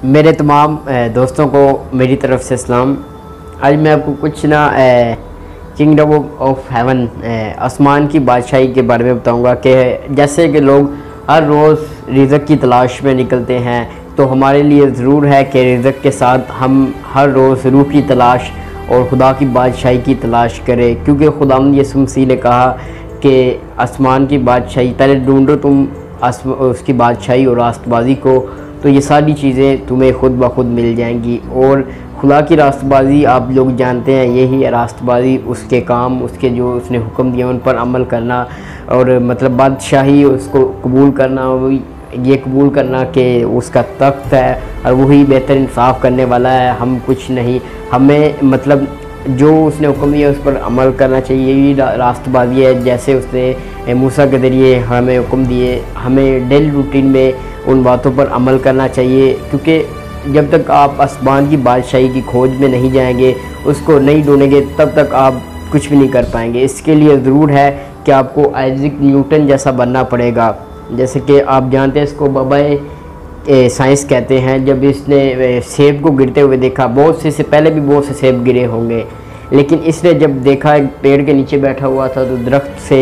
मेरे तमाम दोस्तों को मेरी तरफ़ से सलाम। आज मैं आपको कुछ ना किंगडम ऑफ हेवन आसमान की बादशाही के बारे में बताऊंगा कि जैसे कि लोग हर रोज़ रिज़्क़ की तलाश में निकलते हैं, तो हमारे लिए ज़रूर है कि रिज़्क़ के साथ हम हर रोज़ रूह की तलाश और खुदा की बादशाही की तलाश करें, क्योंकि खुदावंद यीशु मसीह ने कहा कि आसमान की बादशाही पहले ढूंढो तुम उसकी बादशाही और रास्तबाजी को, तो ये सारी चीज़ें तुम्हें खुद ब खुद मिल जाएंगी। और खुदा की रास्तबाजी आप लोग जानते हैं, यही है रास्तबाजी, उसके काम, उसके जो उसने हुक्म दिया उन पर अमल करना, और मतलब बादशाही उसको कबूल करना, ये कबूल करना कि उसका तख्त है और वही बेहतर इंसाफ करने वाला है, हम कुछ नहीं। हमें मतलब जो उसने हुक्म दिया उस पर अमल करना चाहिए, यही रास्तबाजी है। जैसे उसने मूसा के ज़रिए हमें हुक्म दिए, हमें डेली रूटीन में उन बातों पर अमल करना चाहिए, क्योंकि जब तक आप आसमान की बादशाही की खोज में नहीं जाएंगे, उसको नहीं ढूंढेंगे, तब तक आप कुछ भी नहीं कर पाएंगे। इसके लिए ज़रूर है कि आपको आइज़ैक न्यूटन जैसा बनना पड़ेगा। जैसे कि आप जानते हैं, इसको बाबाए साइंस कहते हैं। जब इसने सेब को गिरते हुए देखा, बहुत से पहले भी बहुत से सेब गिरे होंगे, लेकिन इसने जब देखा एक पेड़ के नीचे बैठा हुआ था तो दरख्त से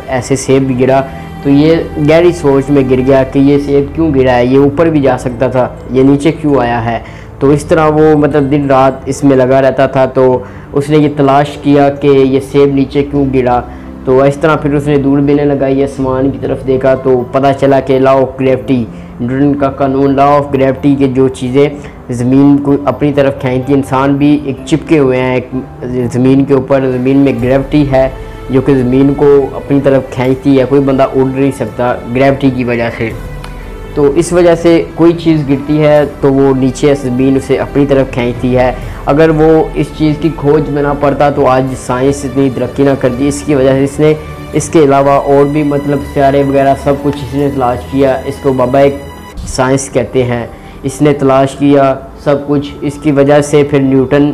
ऐसे सेब गिरा, तो ये गहरी सोच में गिर गया कि ये सेब क्यों गिरा है, ये ऊपर भी जा सकता था, ये नीचे क्यों आया है। तो इस तरह वो मतलब दिन रात इसमें लगा रहता था। तो उसने ये तलाश किया कि ये सेब नीचे क्यों गिरा। तो इस तरह फिर उसने दूरबीनें लगाई, आसमान की तरफ देखा, तो पता चला कि लॉ ऑफ ग्रेविटी, न्यूटन का कानून, लॉ ऑफ ग्रेविटी के जो चीज़ें ज़मीन को अपनी तरफ खींचती, इंसान भी एक चिपके हुए हैं एक ज़मीन के ऊपर। ज़मीन में ग्रेविटी है जो कि ज़मीन को अपनी तरफ खींचती है, कोई बंदा उड़ नहीं सकता ग्रेविटी की वजह से। तो इस वजह से कोई चीज़ गिरती है तो वो नीचे ज़मीन उसे अपनी तरफ खींचती है। अगर वो इस चीज़ की खोज में ना पड़ता तो आज साइंस इतनी तरक्की ना करती। इसकी वजह से इसने इसके अलावा और भी मतलब सितारे वगैरह सब कुछ इसने तलाश किया। इसको बाबाए साइंस कहते हैं। इसने तलाश किया सब कुछ, इसकी वजह से फिर न्यूटन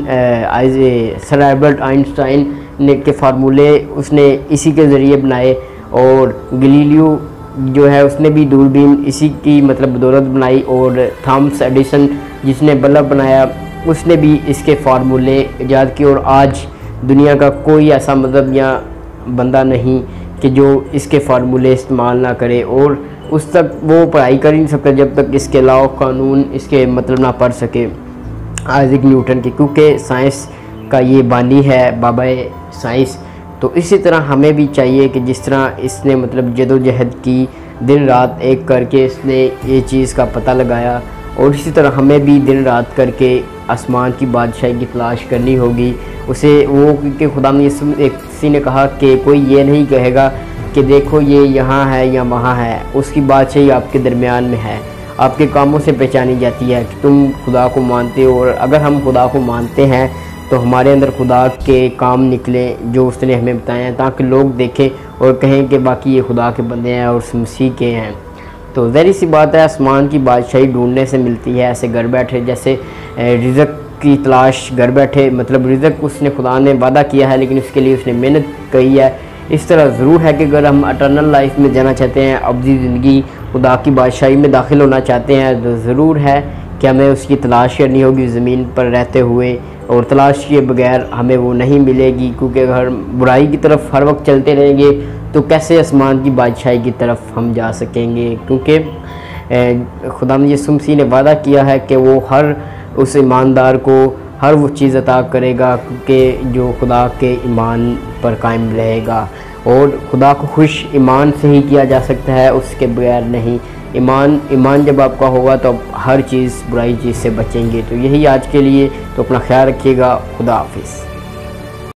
सर एल्बर्ट आइंस्टाइन ने के फार्मूले उसने इसी के ज़रिए बनाए, और गैलीलियो जो है उसने भी दूरबीन इसी की मतलब बदौलत बनाई, और थॉमस एडिसन जिसने बल्ब बनाया उसने भी इसके फार्मूले ईजाद किए। और आज दुनिया का कोई ऐसा मतलब या बंदा नहीं कि जो इसके फार्मूले इस्तेमाल ना करे, और उस तक वो पढ़ाई कर ही नहीं सकता जब तक इसके लॉ कानून इसके मतलब ना पढ़ सके आइज़ैक न्यूटन के, क्योंकि साइंस का ये बानी है बाबाए साइंस। तो इसी तरह हमें भी चाहिए कि जिस तरह इसने मतलब जदोजहद की, दिन रात एक करके इसने ये चीज़ का पता लगाया, और इसी तरह हमें भी दिन रात करके आसमान की बादशाही की तलाश करनी होगी। उसे वो क्योंकि खुदा ने किसी ने कहा कि कोई ये नहीं कहेगा कि देखो ये यहाँ है या वहाँ है, उसकी बादशाही आपके दरमियान में है, आपके कामों से पहचानी जाती है कि तुम खुदा को मानते हो। और अगर हम खुदा को मानते हैं तो हमारे अंदर खुदा के काम निकले जो उसने हमें बताए हैं, ताकि लोग देखें और कहें कि बाकी ये खुदा के बंदे हैं और मसीह के हैं। तो ज़ाहिर सी बात है, आसमान की बादशाही ढूंढने से मिलती है, ऐसे घर बैठे। जैसे रिज़्क़ की तलाश घर बैठे, मतलब रिज़्क़ उसने खुदा ने वादा किया है, लेकिन उसके लिए उसने मेहनत की है। इस तरह ज़रूर है कि अगर हम अटर्नल लाइफ में जाना चाहते हैं, अब्दी ज़िंदगी खुदा की बादशाही में दाखिल होना चाहते हैं, तो ज़रूर है कि हमें उसकी तलाश करनी होगी ज़मीन पर रहते हुए, और तलाश किए बगैर हमें वो नहीं मिलेगी। क्योंकि अगर बुराई की तरफ हर वक्त चलते रहेंगे तो कैसे आसमान की बादशाही की तरफ हम जा सकेंगे। क्योंकि खुदा यीशु मसीह ने वादा किया है कि वो हर उस ईमानदार को हर वो चीज़ अता करेगा क्योंकि जो खुदा के ईमान पर कायम रहेगा। और खुदा को खुश ईमान से ही किया जा सकता है, उसके बगैर नहीं। ईमान जब आपका होगा तो आप हर चीज़ बुराई चीज़ से बचेंगे। तो यही आज के लिए, तो अपना ख्याल रखिएगा। खुदा हाफिज़।